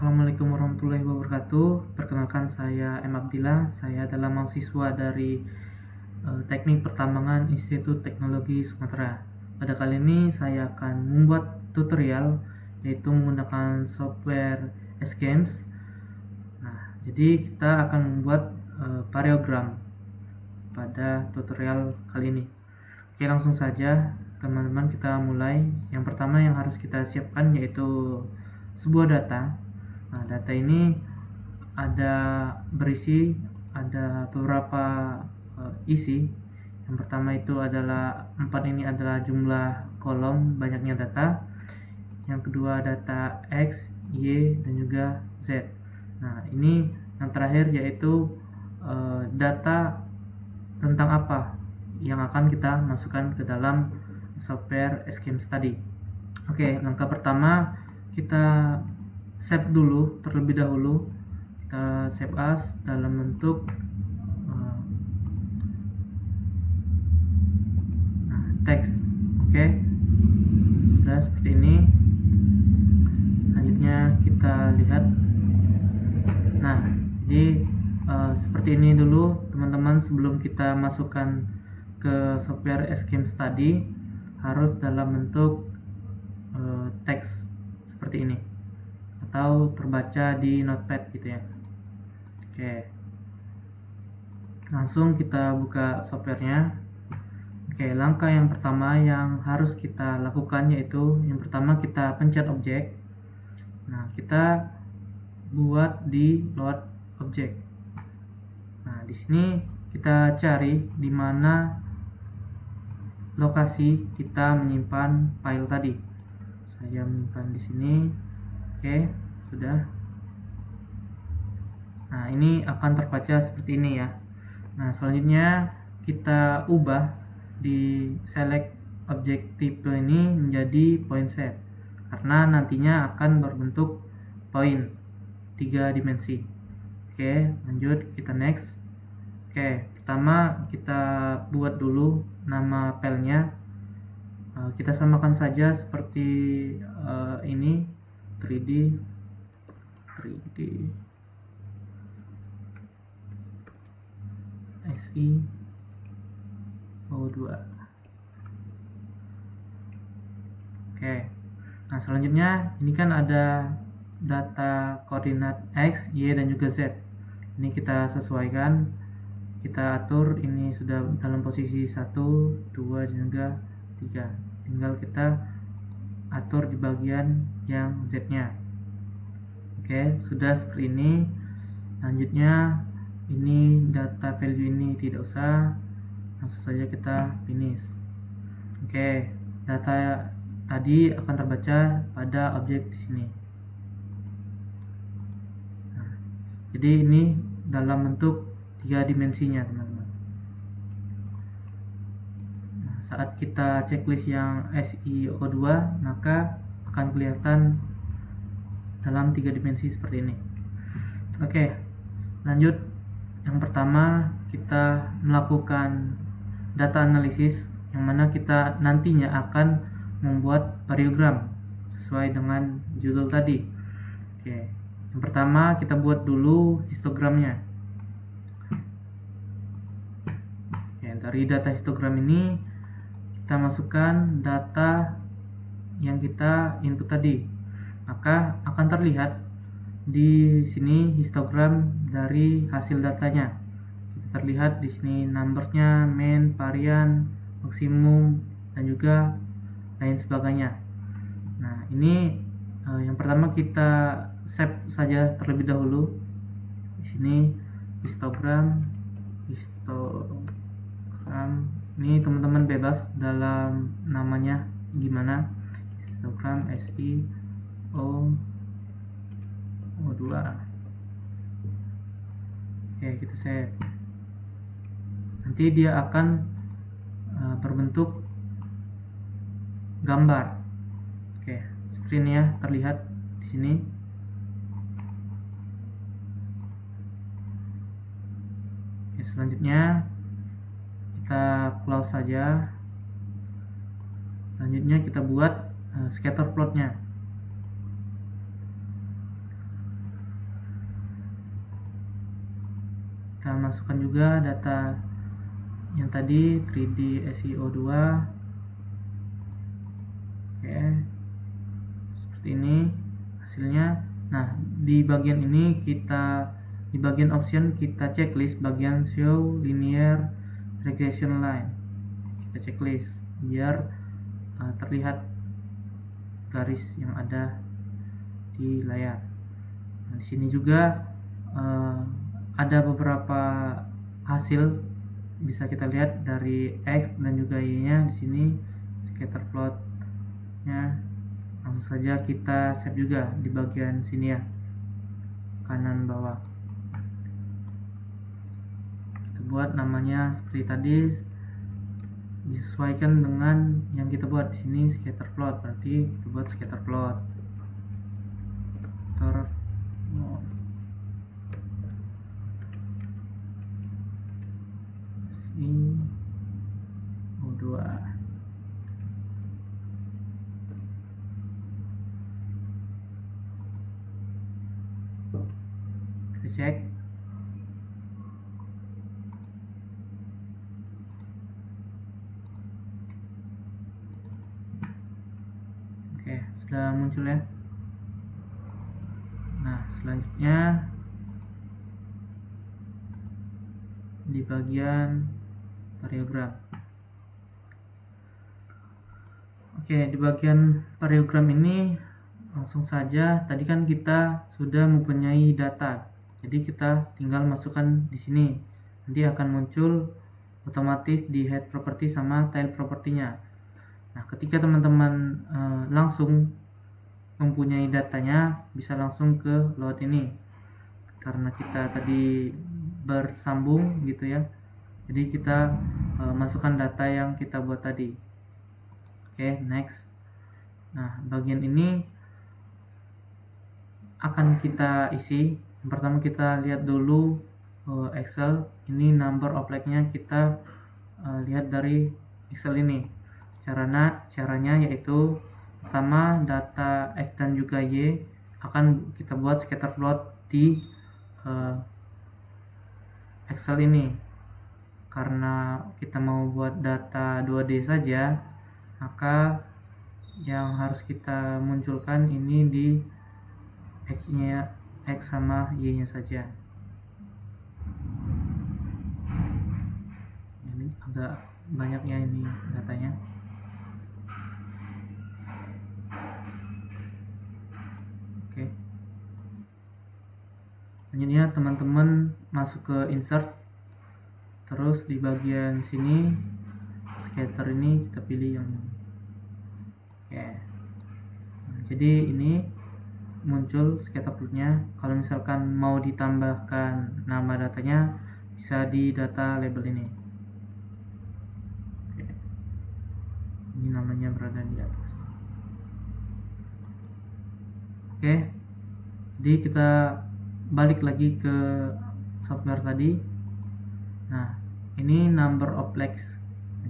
Assalamualaikum warahmatullahi wabarakatuh. Perkenalkan, saya M. Abdillah. Saya adalah mahasiswa dari Teknik Pertambangan Institut Teknologi Sumatera. Pada kali ini saya akan membuat tutorial yaitu menggunakan software SGAMS. Nah, jadi kita akan membuat parallelogram pada tutorial kali ini. Oke, langsung saja teman-teman, kita mulai. Yang pertama yang harus kita siapkan yaitu sebuah data. Nah, data ini ada beberapa isi. Yang pertama itu adalah 4, ini adalah jumlah kolom, banyaknya data. Yang kedua data X, Y, dan juga Z. Nah, ini yang terakhir yaitu data tentang apa yang akan kita masukkan ke dalam software SGAMS tadi. Oke, langkah pertama kita save dulu terlebih dahulu. Kita save as dalam bentuk teks. Oke, sudah seperti ini. Selanjutnya kita lihat. Nah, jadi seperti ini dulu teman-teman. Sebelum kita masukkan ke software SGAMS tadi, harus dalam bentuk teks seperti ini atau terbaca di notepad gitu ya. Oke, langsung kita buka softwarenya. Oke, langkah yang pertama yang harus kita lakukan yaitu yang pertama kita pencet objek. Nah, kita buat di load object. Nah, di sini kita cari di mana lokasi kita menyimpan file tadi. Saya menyimpan di sini. Oke, sudah. Nah, ini akan terbaca seperti ini ya. Nah, selanjutnya kita ubah di select object type ini menjadi point shape, karena nantinya akan berbentuk point 3 dimensi. Oke, lanjut, kita next. Oke, pertama kita buat dulu nama filenya. Kita samakan saja seperti ini, 3D SIO2. Oke, nah selanjutnya ini kan ada data koordinat X, Y, dan juga Z. Ini kita sesuaikan, kita atur. Ini sudah dalam posisi 1, 2, dan juga 3. Tinggal kita atur di bagian yang Z nya. Oke, sudah seperti ini. Lanjutnya ini data value ini tidak usah, langsung saja kita finish. Oke, data tadi akan terbaca pada objek di sini. Nah, jadi ini dalam bentuk 3 dimensinya teman-teman. Nah, saat kita checklist yang SIO2 maka akan kelihatan dalam 3 dimensi seperti ini. Oke, lanjut. Yang pertama kita melakukan data analisis, yang mana kita nantinya akan membuat parallelogram sesuai dengan judul tadi. Oke, yang pertama kita buat dulu histogramnya. Oke, dari data histogram ini kita masukkan data yang kita input tadi, maka akan terlihat di sini histogram dari hasil datanya. Kita terlihat di sini numbernya, main, varian, maksimum, dan juga lain sebagainya. Nah, ini yang pertama kita save saja terlebih dahulu. Di sini histogram. Ini teman-teman bebas dalam namanya gimana. Histogram SIO2. Oke, kita save. Nanti dia akan berbentuk gambar. Oke, seperti ini ya, terlihat di sini. Oke, selanjutnya kita close saja. Selanjutnya kita buat scatter plotnya. kita masukkan juga data yang tadi 3D SEO2. Oke, seperti ini hasilnya. Nah, di bagian ini di bagian option kita checklist bagian show linear regression line. Kita checklist biar terlihat garis yang ada di layar. Nah, di sini juga ada beberapa hasil bisa kita lihat dari X dan juga Y-nya di sini scatter plot-nya. Langsung saja kita save juga di bagian sini ya, kanan bawah. Kita buat namanya seperti tadi, disesuaikan dengan yang kita buat di sini scatter plot, berarti kita buat scatter plot. SEO2. Kita cek. Oke, sudah muncul ya. Nah, selanjutnya di bagian variogram. Oke, di bagian variogram ini langsung saja, tadi kan kita sudah mempunyai data, jadi kita tinggal masukkan di sini. Nanti akan muncul otomatis di head property sama tail propertinya. Nah, ketika teman-teman langsung mempunyai datanya, bisa langsung ke load ini karena kita tadi bersambung gitu ya. Jadi kita masukkan data yang kita buat tadi. Oke, next. Nah, bagian ini akan kita isi. Yang pertama kita lihat dulu Excel. Ini number of leg-nya kita lihat dari Excel ini. Caranya yaitu pertama data X dan juga Y akan kita buat scatter plot di Excel ini. Karena kita mau buat data 2D saja, maka yang harus kita munculkan ini di X-nya, X sama Y-nya saja. Ini agak banyaknya ini datanya. Oke. Selanjutnya teman-teman masuk ke insert, terus di bagian sini scatter ini kita pilih yang ini. Oke. Nah, jadi ini muncul scatter plotnya. Kalau misalkan mau ditambahkan nama datanya, bisa di data label ini. Oke. Ini namanya berada di atas. Oke. Jadi kita balik lagi ke software tadi. Nah, ini number of legs.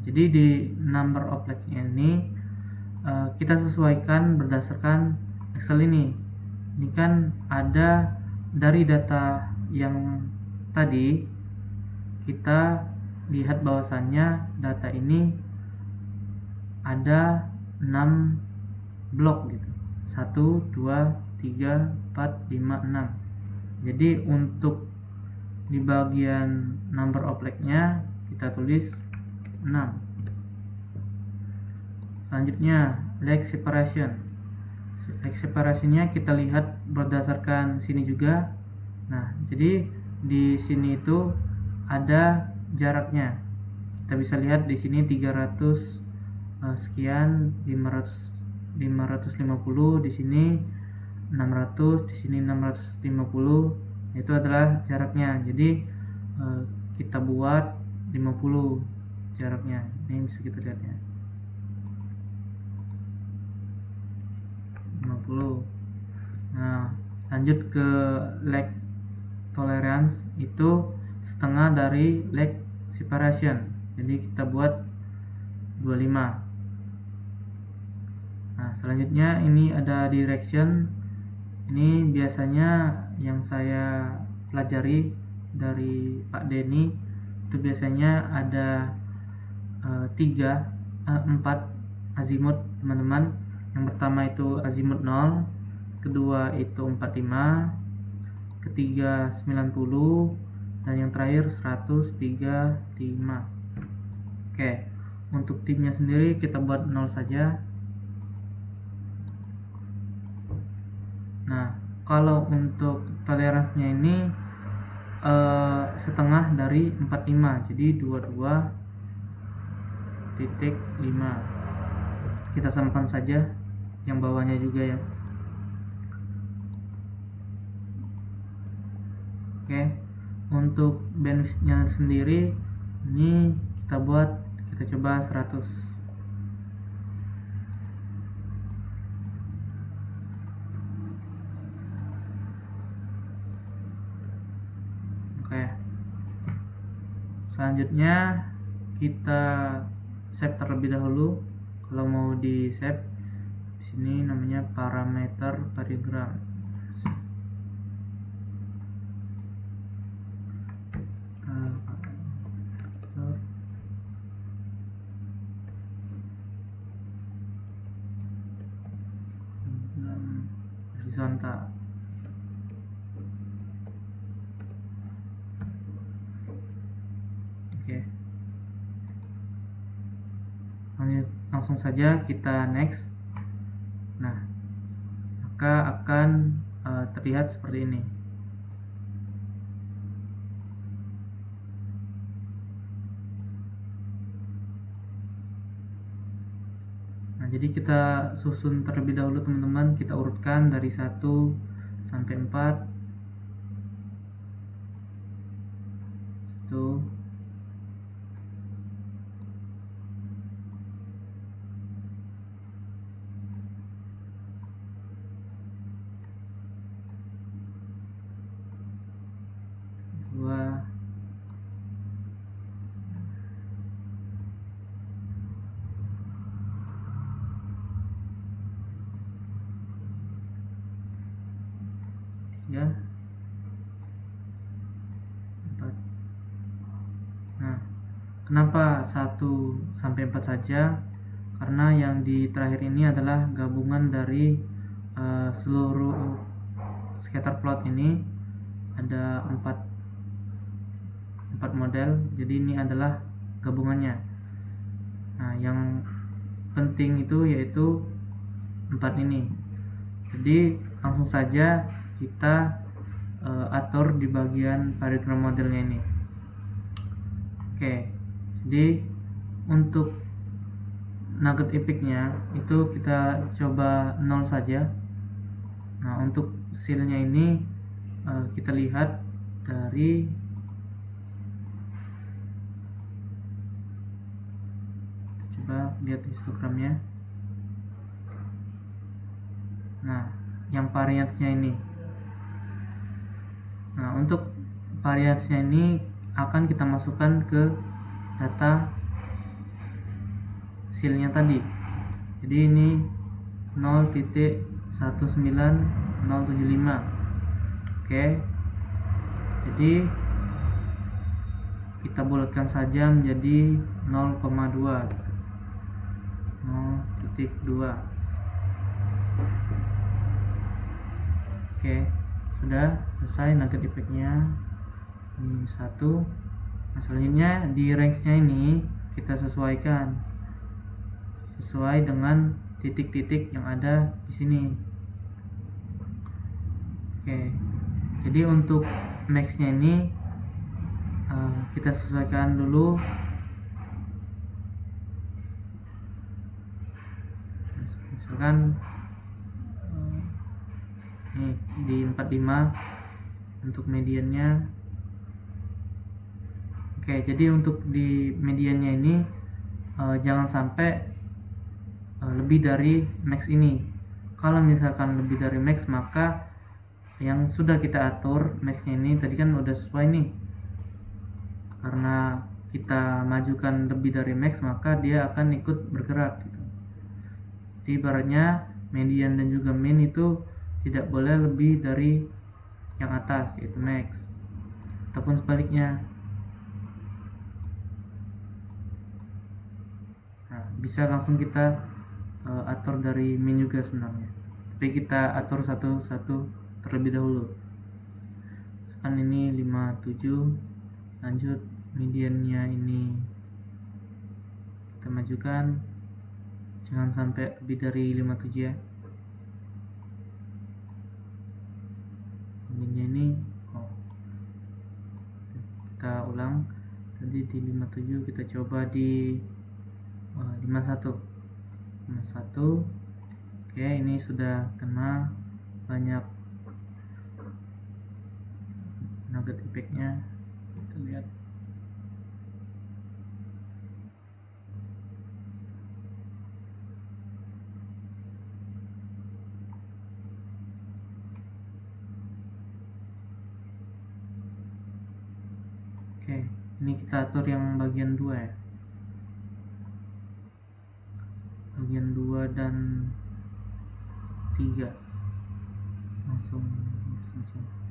Jadi di number of legs ini kita sesuaikan berdasarkan Excel ini. Ini kan ada dari data yang tadi, kita lihat bahwasannya data ini ada 6 blok gitu. 1, 2, 3, 4, 5, 6. Jadi untuk di bagian number of leg-nya kita tulis 6. Selanjutnya leg separation. Leg separation-nya kita lihat berdasarkan sini juga. Nah, jadi di sini itu ada jaraknya. Kita bisa lihat di sini 300 sekian, 550, di sini 600, di sini 650. Itu adalah jaraknya. Jadi kita buat 50 jaraknya. Ini bisa kita lihat ya. 50. Nah, lanjut ke leg tolerance, itu setengah dari leg separation. Jadi kita buat 25. Nah, selanjutnya ini ada direction. Ini biasanya yang saya pelajari dari Pak Denny itu biasanya ada 4 azimut teman-teman. Yang pertama itu azimut 0, kedua itu 45, ketiga 90, dan yang terakhir 135. Oke, untuk timnya sendiri kita buat 0 saja. Nah, kalau untuk toleransinya ini setengah dari 45, jadi 22.5. Kita samakan saja yang bawahnya juga ya. Oke, untuk bandwidthnya sendiri ini kita coba 100. Oke, selanjutnya kita save terlebih dahulu. Kalau mau di save, di sini namanya parameter variogram. Horizontal. Oke. Langsung saja kita next. Nah, maka akan terlihat seperti ini. Nah, jadi kita susun terlebih dahulu teman-teman, kita urutkan dari 1 sampai 4. 1, 2, 3, 4. Nah, kenapa 1 sampai 4 saja? Karena yang di terakhir ini adalah gabungan dari seluruh scatter plot ini. Ada 4 model, jadi ini adalah gabungannya. Nah, yang penting itu yaitu 4 ini. Jadi langsung saja kita atur di bagian variogram modelnya ini. Oke, jadi untuk nugget epochnya itu kita coba 0 saja. Nah, untuk sealnya ini kita lihat dari coba lihat histogramnya. Nah, yang variansnya ini. Nah, untuk variansnya ini akan kita masukkan ke data sealnya tadi. Jadi ini 0.19075. Oke, jadi kita bulatkan saja menjadi 0,2 0.2. Oke, sudah selesai nugget epochnya. Ini 1. Nah, selanjutnya di range-nya ini kita sesuaikan sesuai dengan titik-titik yang ada di sini. Oke, jadi untuk max-nya ini kita sesuaikan dulu. Misalkan ini di 45 untuk mediannya. Oke, jadi untuk di mediannya ini jangan sampai lebih dari max ini. Kalau misalkan lebih dari max, maka yang sudah kita atur max-nya ini tadi kan udah sesuai nih. Karena kita majukan lebih dari max, maka dia akan ikut bergerak gitu. Jadi ibaratnya median dan juga min itu tidak boleh lebih dari yang atas, yaitu max. ataupun sebaliknya. Nah, bisa langsung kita atur dari menu juga sebenarnya, tapi kita atur satu-satu terlebih dahulu. Kan ini 57, lanjut mediannya ini kita majukan, jangan sampai lebih dari 57 ya. Mediannya ini kita ulang, tadi di 57 kita coba di 51. Oke, ini sudah kena banyak nugget effect-nya, kita lihat. Oke, ini kita atur yang bagian 2 ya, bagian 2 dan 3 langsung bersama-sama.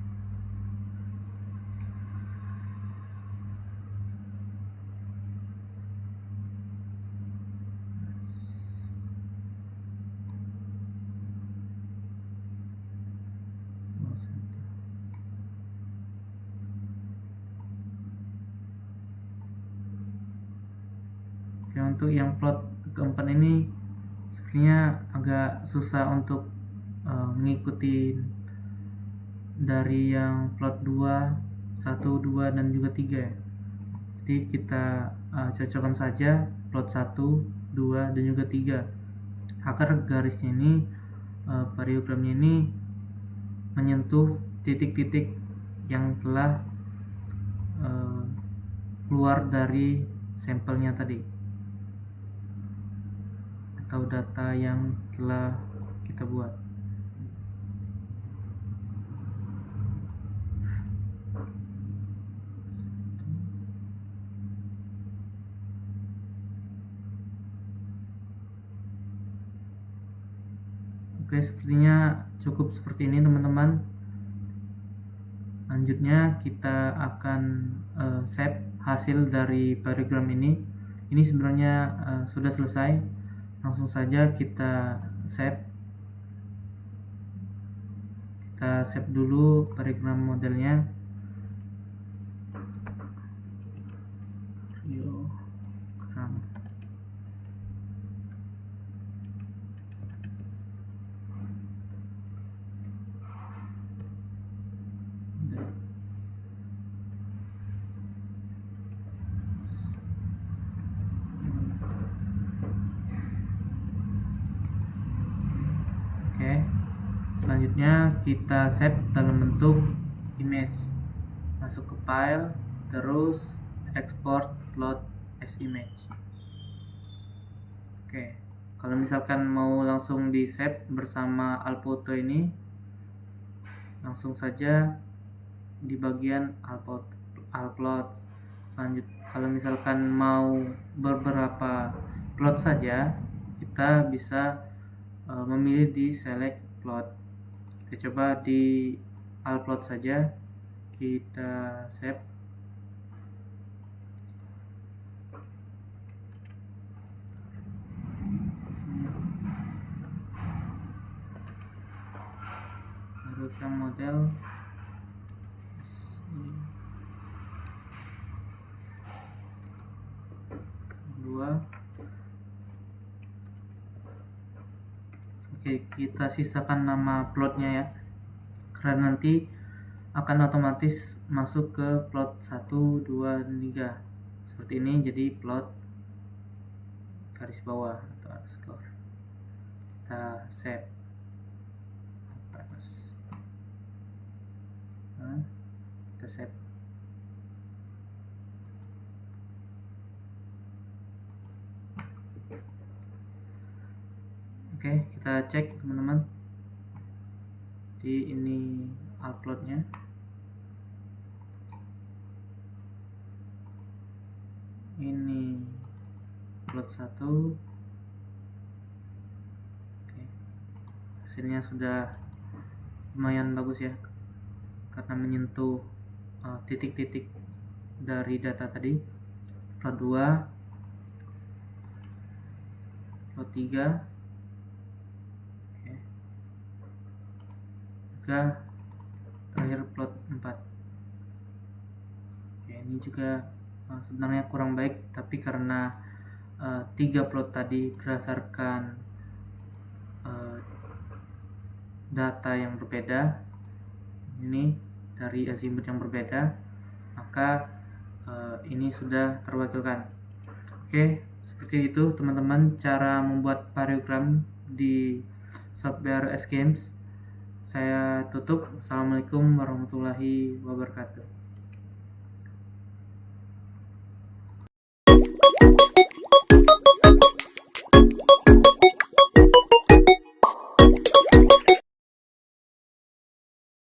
Oke, untuk yang plot keempat ini sebenarnya agak susah untuk ngikutin dari yang plot 2, 1, 2 dan juga 3 ya. Jadi kita cocokkan saja plot 1, 2 dan juga 3 agar garisnya ini variogramnya ini menyentuh titik-titik yang telah keluar dari sampelnya tadi atau data yang telah kita buat. Oke, sepertinya cukup seperti ini teman-teman. Lanjutnya kita akan save hasil dari variogram ini. Ini sebenarnya sudah selesai. Langsung saja kita save. Kita save dulu variogram modelnya. Variogram. Selanjutnya kita save dalam bentuk image, masuk ke file, terus export plot as image. Oke, kalau misalkan mau langsung di save bersama Alphoto ini, langsung saja di bagian Alplot. Selanjutnya, kalau misalkan mau beberapa plot saja, kita bisa memilih di select plot. Kita coba di Alplot saja, kita save. Variogram model 2. Oke, kita sisakan nama plotnya ya, karena nanti akan otomatis masuk ke plot 1, 2, dan 3 seperti ini. Jadi plot garis bawah atau underscore. Kita save. Kita save. Oke, kita cek teman-teman. Di ini uploadnya. Ini plot 1. Oke. Hasilnya sudah lumayan bagus ya, karena menyentuh titik-titik dari data tadi, plot 2, plot 3, oke. Juga terakhir plot 4. Oke, ini juga sebenarnya kurang baik, tapi karena 3 plot tadi berdasarkan data yang berbeda, ini dari azimut yang berbeda, maka ini sudah terwakilkan. Oke, seperti itu teman-teman cara membuat parallelogram di software SGAMES. Saya tutup. Assalamualaikum warahmatullahi wabarakatuh.